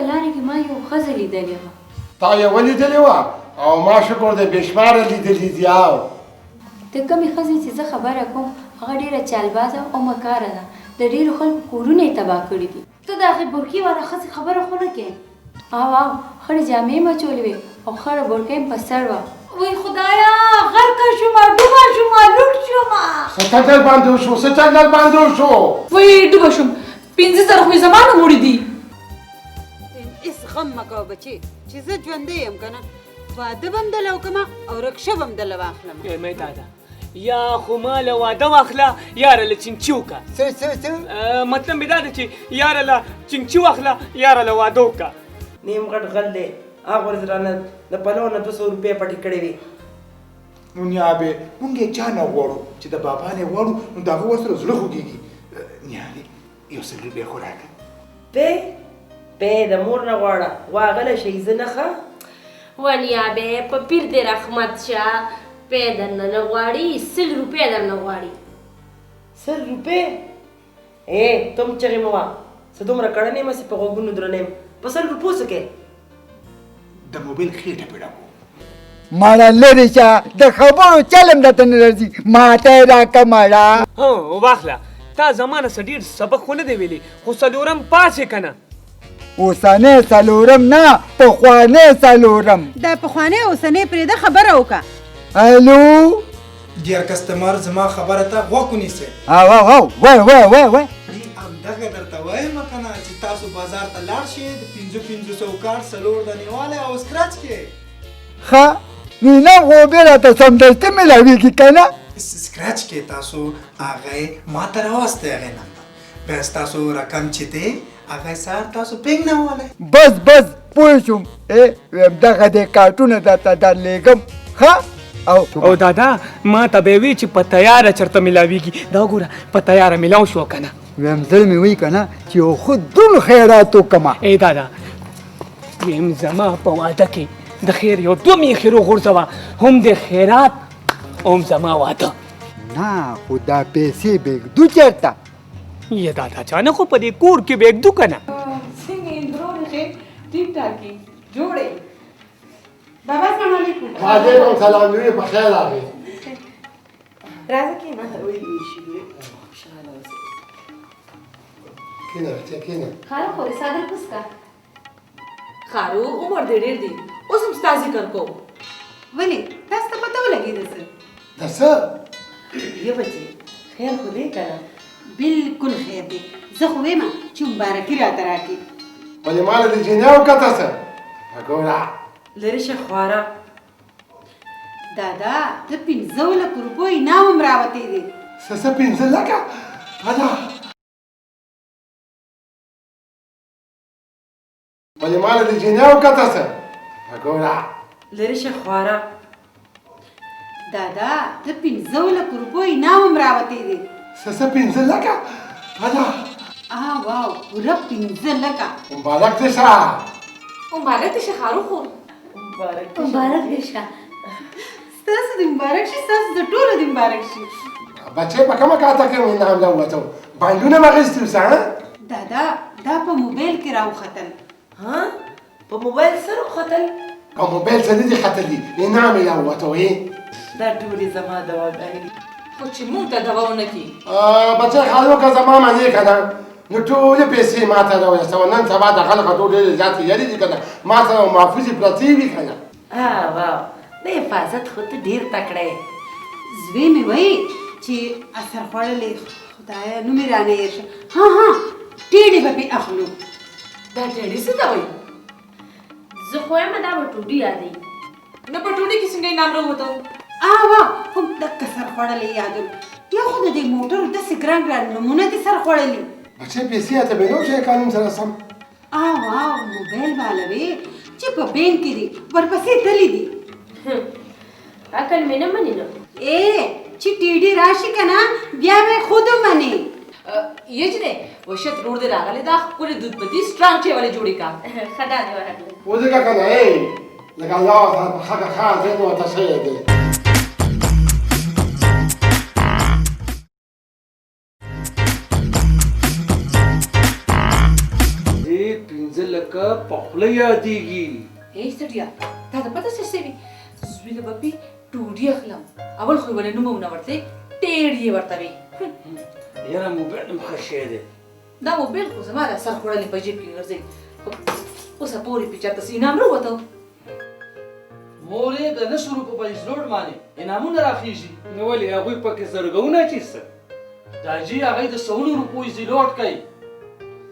لارې کې ما یو ښځه لیدلې وه. تا یې ولیدلې وه او ما شکر دی بې شماره لیدلي دي. او د کومې ښځې چې زه خبره کوم هغه ډېره چالبازه او مکاره ده. د ډېرو خلکو کورونه یې تباه کړي دي. ته د هغې بورکي والا ښځې خبره خو نه کوې؟ او خړې جامې یې مچولې وې او خړه بورکه یې په سر وه. وای خدایا غرقه شومه ډوبه شومه لوټ شومه. څه چکر باندې وشو څه چکر باندې وشو؟ وای ډوبه شوم 15,000 خو یې زما نه وړي دي. هېڅ غم مه کوه بچې چې زه ژوندی یم که نه واده به م دله وکړمه او رکشه به م دله واخلم. مې دادا یا خو ما له واده واخله یاره له چینچي وکړه. څه مطلب مې دا دی چې یاره له چینچي واخله یاره له واده وکړه. نیم غټ غل دی هغه ورځ رانه د پلو نه 200 روپۍ پټې کړې وې. نو نیابې مونږ یې چا نه غواړو چې د بابا نه غواړو نو د هغه ورسره زړه خوږېږي. نیابې یو څه روپۍ خو راکړه. پې د مور نه غواړه واغله شي زه نه ښه. ونیابې په پیر دې رحمت شه پې درنه نه غواړي 100 روپۍ درنه غواړي. 100 روپۍ؟ ته هم چغې مه وه څه دومره کړه نه یم چې په غوږونو درنه یم. په 100 روپو څه کوې؟ د موبایل خېټه پې ډکو. ماړه لرې شه د خبرو چلم درته نه راځي ماته یې راکړه ماړه. هو واخله تا زما نه څه ډېر سبق خو نه دی ویلی خو څلورم پاس یې که نه. اوسنی څلورم نه پخوانی څلورم. دا پخوانی اوسنی پرېږده خبره وکړه. الو ډیر کسټمر زما خبره ته غوږ ونیسئ. وای همدغه درته وایم که نه چې تاسو بازار ته لاړ شئ د 500 کارت څلور دانې والی او سکراچ کې ښه وینه خو بیا راته سمدستي میلاویږي که نه. سکراچ کې تاسو هغه ما ته راوستی هغې نمبر بیا ستاسو رقم چې دی هغه سهار تاسو پینګ نه والی. بس پوه شوم. ویم دغه دې کارټونه درته درلېږم ښه. او دادا ما ته به یې وي چې په تیاره چېرته میلاویږي دا وګوره په تیاره میلاو شو که نه. ویم زړه مې وایي که نه چې یو ښه دون خیرات وکړمه. دادا ویم زما په واده کې د خیر یو 2 میخې راغورځوه هم د خیرات هم زما واده. نه خو دا پیسې بېږدو چېرته؟ یه دادا جانه خو په دې کور کې بېږدو که نه. څنګه یې درونې ښې ټیک ټاک یې جوړې. بابا سلام علیکم. وعلیکم سلام لوی په خیر راغی. راځه کېنه ویلې شي خوشحاله اوسې. کېنه رښتیا کېنه. خاله خورې صادر کوس کا. خارو عمر دې ډېر دی اوس هم ستا ذکر کوو. ولې تاسو ته پته ولګېده څه؟ د څه؟ یه بچې خیر خو دی که نه؟ بالکل خیر دی. زه خو ویمه چې مبارکي راته راکړي. ولې ما له دې جینۍ وکته څه؟ وګوره لرې شه خواره. دادا د 15 لکو روپو انعام هم راوتی دی. څه 15 لکه؟ ادا ولې ما له دې جینۍ وکته څه؟ وګوره لرې شه خواره. دادا د 15 لکو روپو انعام هم راوتی دی. څه 15 لکه؟ ادا واو پوره 15 لکه. مبارک دې شه. مبارک دې شه خارو خور. مبارک دې شه. ستاسو دې مبارک شي ستاسو د ټولو دې مبارک شي. بچې په کومه کاته کې انعام راووتو بانډونه مې اخیستي اوس دادا دا په موبایل کې راوختل. ها په موبایل سره وختل؟ په موبایل څه نه دي ختلي انعام یې راووتو. دا ټولې زما دواګانې دي خو چې مونږ ته دوا ونه کړي. بچې خالو که زما منې که نه نو ټولې پیسې ما ته راورسوه. نن سبا د خلکو ټول ډېرې زیاتې یاري دي که نه ما سره محفوظې پرتې وي که نه. واو د حفاظت خو ته ډېر تکړه یې. زوی مې وایي چې اثر خوړلې خدایه نوم یې رانه هېر شه. ها ټېډې به پې اخلو. دا ډېډې څه ته وایي؟ زه خو یم دا به ټوډي یادوي. نو په ټوډي کې څنګه انعام راووتو؟ هم دقه سر خوړلې یادوم. یا خو د دې موټرو داسې ګران نومونه دې سر خوړلي. بچې پیسې اته به نو چې قانون سره سم. موبایل والا وې چې په بینک کې دي ورپسې تللی دي. عقل مې نه مني نو. چې ټیډي راشي که نه بیا به خود منې. یې چې دی وشت روډ دې راغلی دا ښکلې دود پتي سټرانګ چای والې جوړې کا. ښه دا دې ورغله وځکه که نه لکه الله تعالی په حقه ښه ذهن ورته شوی دی. 15 لکه لکه په خوله یادېږي. هی سړیا تا ته پته څه شوي زوی له بپې ډوډۍ اخلم اول خو یې ولې نومونه ورته ټېړ یې ورته وي یاره موبایل هم ښه شی دی. دا موبایل خو زما د سر خوړلې په جیب کې ګرځي اوسه پورې پې چېرته څه انعام راووته مورې د 900 روپو په زلوړ باندې انعامونه راخېږي. نو ولې هغوی پکې زرګونه اچېسته؟ دا جي هغوی د 100 روپو زلوټ کوي.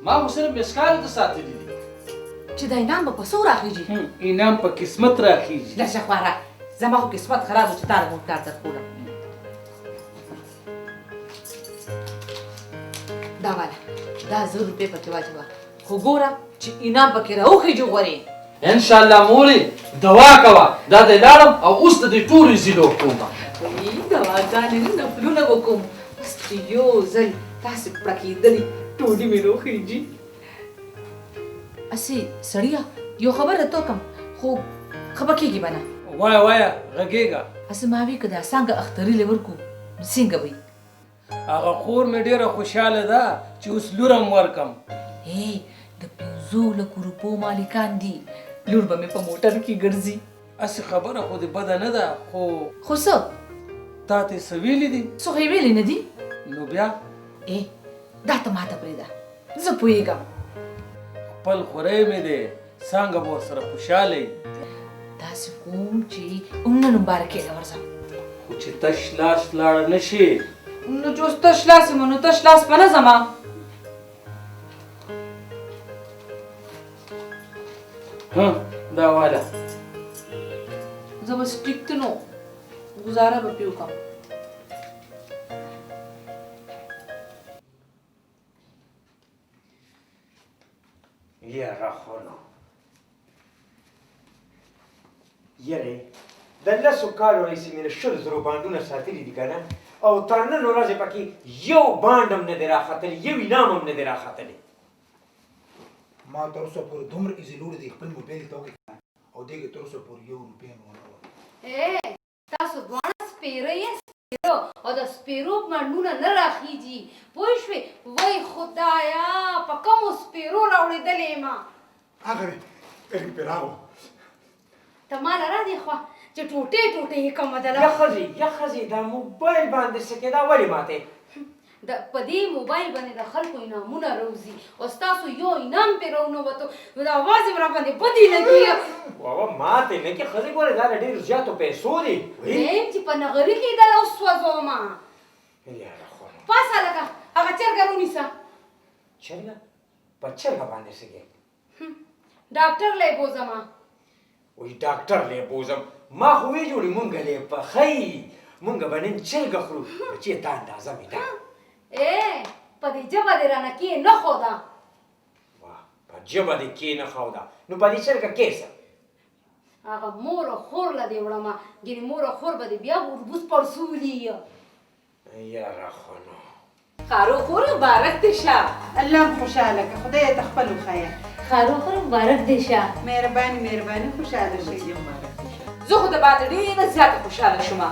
ما خو صرف مسکال ته ساتلي دي چې دا انعام به په څو راخېږي. انعام په قسمت راخېږي. لږه خواره زما خو قسمت خراب و چې تا له موټ کار درکوړم. دا واله دا 100 روپۍ پکې واچوه خو ګوره چې انعام پکې راوخېږي غورې. ان شاء الله مورې دوا کوه دا د لاړم او اوس د دې ټولې زلوټ کوم. دواګانې نه نفلونه وکړم بس چې یو ځل تاسې پړکېدلې ټولې مې راوخېږي. اسې سړیه یو خبره تو کم خو خفه کېږي به نه. وایه وایه غږېږه. اسې ما وی که دا څانګه اختري له ورکو نو څنګه به وي؟ هغه خور مې ډېره خوشحاله ده چې اوس لور هم ورکم. هی د 5 لکو روپو مالکان دي لور به مې په موټر کې ګرځي. هسې خبره خو دې بده نه ده خو څه تا ته څه ویلي دي؟ څه خو یې ویلې نه دي. نو بیا دا ته ماته پرېږده زه پوهېږم. خپل خوری مې دی څنګه به ورسره خوشحاله یي. داسې کوم چې اومنه مبارکۍ له ورځم خو چې تش لاس لاړه نه شي. نو چې اوس تش لاس یم نو تش لاس به نه ځمه. دا واله زه بس ټیک ته نو ګزاره به پې وکړم. یاره خو نو یاره د 10 کالو راهیسې مې له 100 بانډونه ساتلي دي که نه او تر نن ورځې پکې یو بانډ هم نه دی راختلی یو انعام هم نه دی راختلی. ما تر اوسه پورې دومره ایزلوړې دی خپل موبایل ته وکړې او دې کې تر اوسه پورې 1 روپۍ هم ونه وړه. تاسو دواړه سپېره یې سپېره او د سپېرو منډونه نه راخېږي پوه شوې. وای خدایا په کومو سپېرو راوړېدلې یم. هغه ریپې راغو ته ما نه را دې خوا چې ټوټې ټوټې یې کومه ده. یا ښځې دا موبایل باندې څه کې دا ولې ماتې په دې موبایل باندې د خلکو انعامونه راوځي او ستاسو یو انعام پرې راونوتو نو د اواز یې راباندې بدې لګي. بابا ماتې نه کې ښځې ګورې دا له ډېرو زیاتو پیسو دي. ویم چې په نغري کې دله وسوځومه. یاره خو نو پاسه لکه هغه چرګه رونیسه. چرګه په چرګه باندې څه کې ډاکټر لی بوځمه. وایي ډاکټر لی بوځم ما خو وی جوړې مونږ لی پخی مونږ به نن چرګه خورو بچې تا اندازه مې ده. په دې ژبه دې رانه کې نه ښوده. واه په ژبه دې کې نه ښوده نو په دې چرګه کې څه هغه مور او خور له دې وړمه ګینې مور او خور به دې بیا وربوس پړسولي. یاره خو نو خارو خور مبارک دې شه. الله خوشحاله که خدای ته خپل وښیه. خارو خور مبارک دې شه. مهرباني مهرباني خوشحاله شئ. زه خو د باندې ډېره زیاته خوشحاله شوم.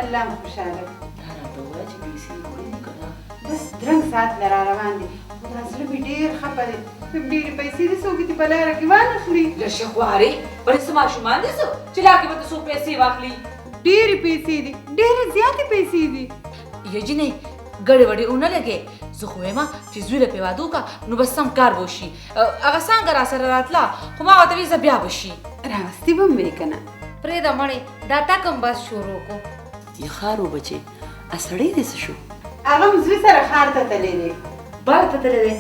الله مو خوشحاله دا راته ووایه چې پیسې وړي نو که نه بس درنګ ساعت نه را روان دي خو دا زړه مې ډېر خفه دی. ډېرې پیسې دي څوک دې په لاره کې وانخلي. لږه خوارې ولې څه ماشومان دي څه چې لاکې به ته څو پیسې واخلي. ډېرې پیسې دي ډېرې زیاتې پیسې دي. یو جینۍ ګړې وړې ونه لګې زه خو وایم چې زوی له پې واده وکړه نو بس سم کار به وشي. هغه څانګه را سره راتله خو ما ورته ویل زه بیا به شي. راوستي به مې که نه پرېږده مړې دا ټک هم بس شروع کړو. یا خارو بچې سړی دې څه شو؟ هغه هم زوی سره ښار ته تللی دی. بار ته تللی دی.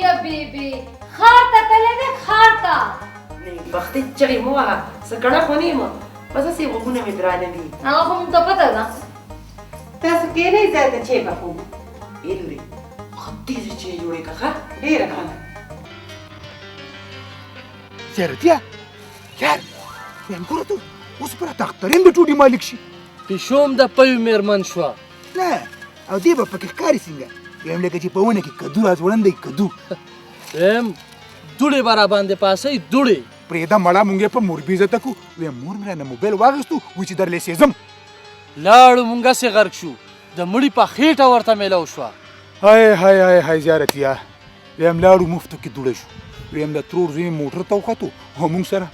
یا بیبي ښار ته تللی دی ښار ته. بختې چغې مه وهه څه کڼه خو نه یم بس هسې غوږونه مې درانه دي. هغه خو موږ ته پته ده. تاسو کېنئ ځای ته چای پخوم. لورې خو تیزې چای جوړې که ښه ډېره ښه. زیارتیا یار ویم ګوره ته اوس به راته اخترین د ټوډې مالک شي. پیشو هم د پیو مېرمن شوه. نه او دې به پکې ښکاري څنګه ویم لکه چې په ونه کې کدو را ځوړندی کدو. ویم دوړې به راباندې پاسئ دوړې. پرېږده مړه مونږ یې په مور بې عزته کړو. ویم مور مې رانه موبایل واخیستو وایي چې درلې سېځم. لاړو مونږ هسې غرق شو د مړي په خېټه ورته میلاو شوه. های های های های زیارتیا ویم لاړو مفتو کې دوړه شو ویم د ترور زوی موټر ته وختو او موږ سره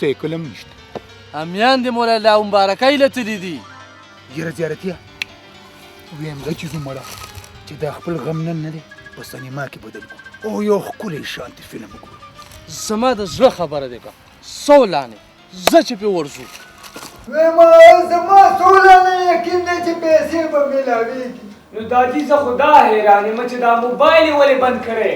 سایکل هم نشته امیان دې مولا الله مبارکۍ لتلي دي یره زیارتیا ویم دا چې زه مړه چې دا خپل غم نن نه دی په سینما کې بدل کړو او یو ښکلی شانتي فلم وګورو زما د زړه خبره دی که سولانې زه چې پې ورځو زما سولانه یقین دی چې پیسې به میلاویږي نو دادی زه خدا حیران یم چې دا موبایل یې ولې بند کړی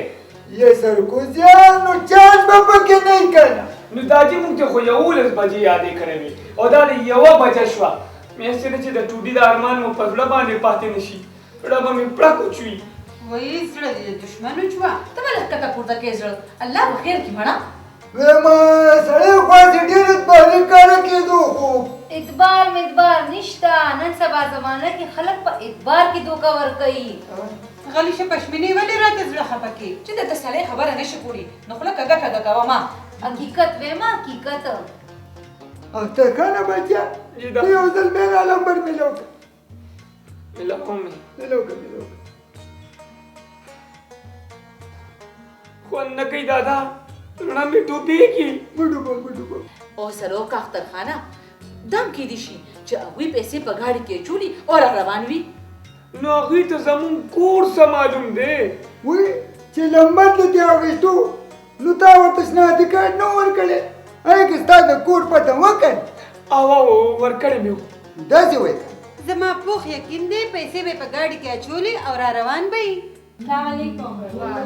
یې سرکوزیان نو چارج به پکې نه کنه نو دادی موږ ته خو 11 بجې یادې کړې وې او دا د 1 بجه شوه مې چې د ټوډي د ارمان مو په زړه باندې پاتې نه شي زړه به مې پړک وچوي وایي زړه دې د دښمن وچوه ته به لږ کته پورته کې زړه الله به خیر کړي مړه ویما سړی خواږه ډېر اعتباري کاره کېدو خو اعتبار مدبار نشته نن سبا زمانه کې خلک په اعتبار کې دوکه ورکوي غلی شه پشمینې ولې راته زړه خفه کې چې د تسلۍ خبره نشي کولی نو خوله کږه کږه کوه ما حقیقت ویما حقیقت او ته کنه بچا ته یو ځل میرا نمبر ملو خو نه کوي دادا زړه مې ډوبېږي او سلو کا اخترخانه دم کې دي شي چې هغوی پیسې په ګاډي کې چولي او را روان وي نو هغوی ته زمون کور څه معلوم دی وی چې لمبر د دې اغېستو نو تا ورته شناختی کارت نه ورکړی هغې کې ستا د کور پته وکړ او ورکړی مې و داسې وایي زما پوخ یقین دی پیسې به په ګاډي کې اچولي او را روان به وي السلام علیکم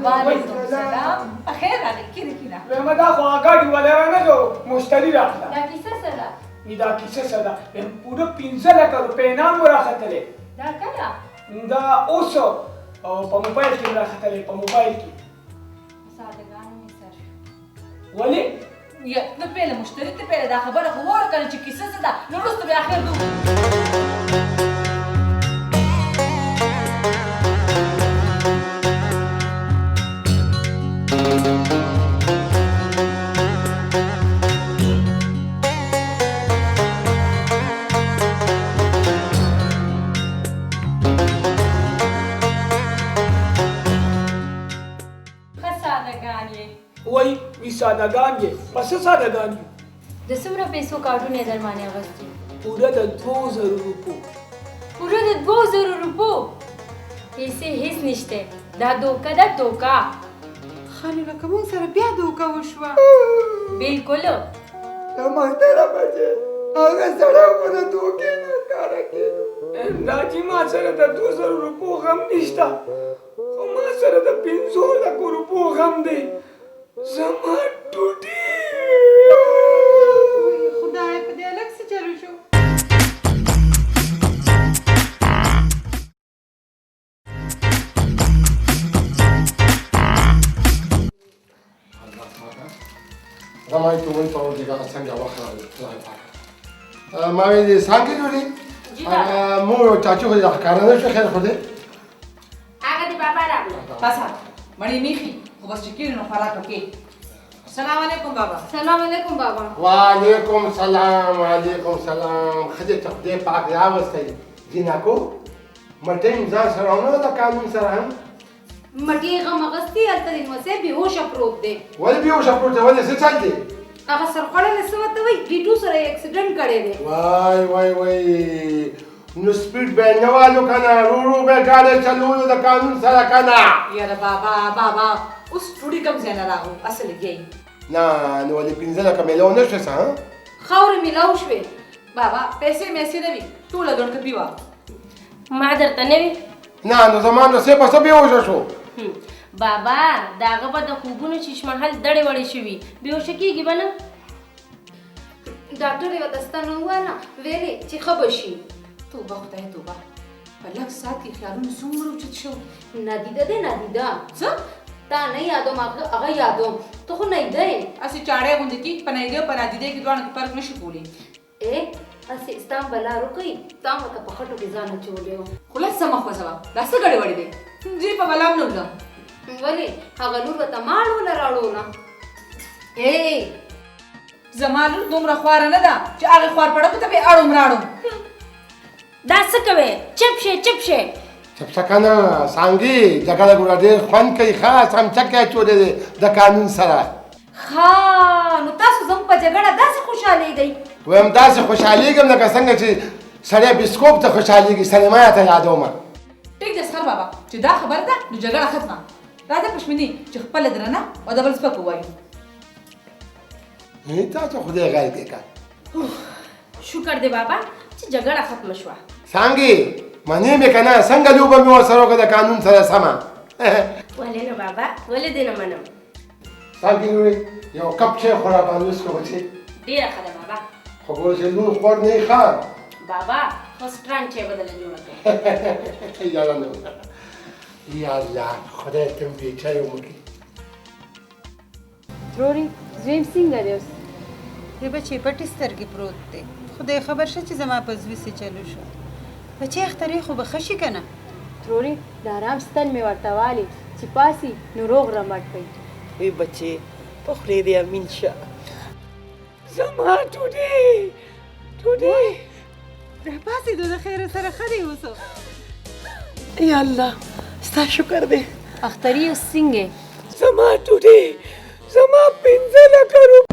وعلیکم السلام بخیر راغلی کینه کینه ویمه دا خو هغه ګاډي والا رانه جو مشتري راغله دا کیسه څه ده دا کیسه څه ده پوره 15 لکه روپۍ انعام مو راختلی دا کله دا اوس او په موبایل کې مو راختلی په موبایل کې سادهګانو مې سر شو ولې یا نه پیله مشتری ته پیله دا خبره خو وره کنه چې کیسه څه ده نو وروسته به اخر دو وای وی سادهګان یې پس سادهګان یې د څومره پیسو کارډونه در باندې اغوستي پوره د 2000 روپو پوره د 2000 روپو پیسې هیڅ نشته دا دوکه ده دوکه خالي لکه موږ سره بیا دوکه وشوه بالکل ته محتره بچې هغه سړی خو د دوکې نه ښکاره کېدو دا چې ما سره د 2000 روپو غم نشته خو ما سره د 500 لکو روپو غم دی زما ټوټي خدای په دې الګ څه چلو شو رمایتو وای په دې کا څنګه وخت ما دې څنګه جوړي مو چاچو خو دا کار نه شو خیر خو دې هغه دی بابا راغله بس مړی میخي خو بس چې کېږي نو خوراک وکړي السلام علیکم بابا سلام علیکم بابا وعلیکم سلام وعلیکم سلام خدای ته خدای پاک راوستي جنکو مټې ځان سره نو د قانون سره هم مټي غم اغستی هلته د نوسې بېهوشه پروت دی ولې بېهوشه پروت دی ولې څه چل دی هغه سرخوړلی څه ورته وایي ډیټو سره یې اکسیډنټ کړی دی وای وای وای نو سپیډ به نه والو کنه رو رو به ګاډی چلولو د قانون سره کنه یاره بابا اوس ټوډي کم ځای نه راغلو اصل یې نه نو ولې 15 لکه میلیون نشته څه خاورې میلاو شوې بابا پیسې میسې نه وي ټوله ګڼکپي وه ما درته نه وي نه نو زما نصیب به څه بېهوشه شو بابا د هغه به د خوبونو شیشمحل دړې وړې شوي بېهوشه کېږي به نه ډاکټر یې ورته ستا نه وویله ویلې چې ښه به شي توبه خدای توبه په لږ ساعت کې خیالونه څومره اوچت شو نادیده دی نادیده څه تا نه یادوم هغه یادوم ته خو نیده یې هسې چاړی غوندې کې په نیده په نادیدې کې دواړو کې فرق نشي کولی هسې ستا بلا روکوي تا مته په خټو کې ځان اچولی و خو لږ څه مه خوځوه دا څه ګډې وړې دی زه په بلا هم نه وړم ولې هغه لور ورته ما اړوله راړوله زما لور دومره خواره نه ده چې هغې خوار پړکو ته به اړوم راړم دا څه کوې چپ شې چپ شې چپ څه کنه سانګي جګړه ګوره ډېر خوند کوي ښه سمچکې اچولې دی د قانون سره ها نو تاسو زموږ په جګړه داسې خوشحالېږئ وایم داسې خوشحالېږم لکه څنګه چې سړی بسکوپ ته خوشحالېږي سینما ته یادومه ټیک ده سخر بابا چې دا خبره ده نو جګړه ختمه راځه پشمیني چې خپله درنه او د بل سپک ووایو تا ته خدای غیر کې کا شکر دی بابا چې جګړه ختم شوه څنګه منې مې کنه څنګه لوبه مې ورسره وکړه د قانون سره سمه ولې نه بابا ولې دې نه منم څنګه لوري یو کپ چای خو را باندې وسکو بچي ډېره ښه ده بابا خو ګور چې لون خور نه ښه بابا خو سټرانګ چای بدله جوړه کړه یالا نه یا الله خدای ته دې چای ومکي تروري زویم څنګه دی اوس دی بچې پټې سترګې پروت دی خدای خبر شه چې زما په زوی څه چلو شو بچې اخترې خو به ښه شي که نه تروري د آرام ستن مې ورته والي چې پاسي نو روغ رمټ کوي وی بچې په خولې دې امین شه زما ټوډۍ راپاسېدو د خیره سره ښه دی اوس یا الله ستا شکر دی اختري اوس څنګه زما ټوډۍ زما 15 لکه روپۍ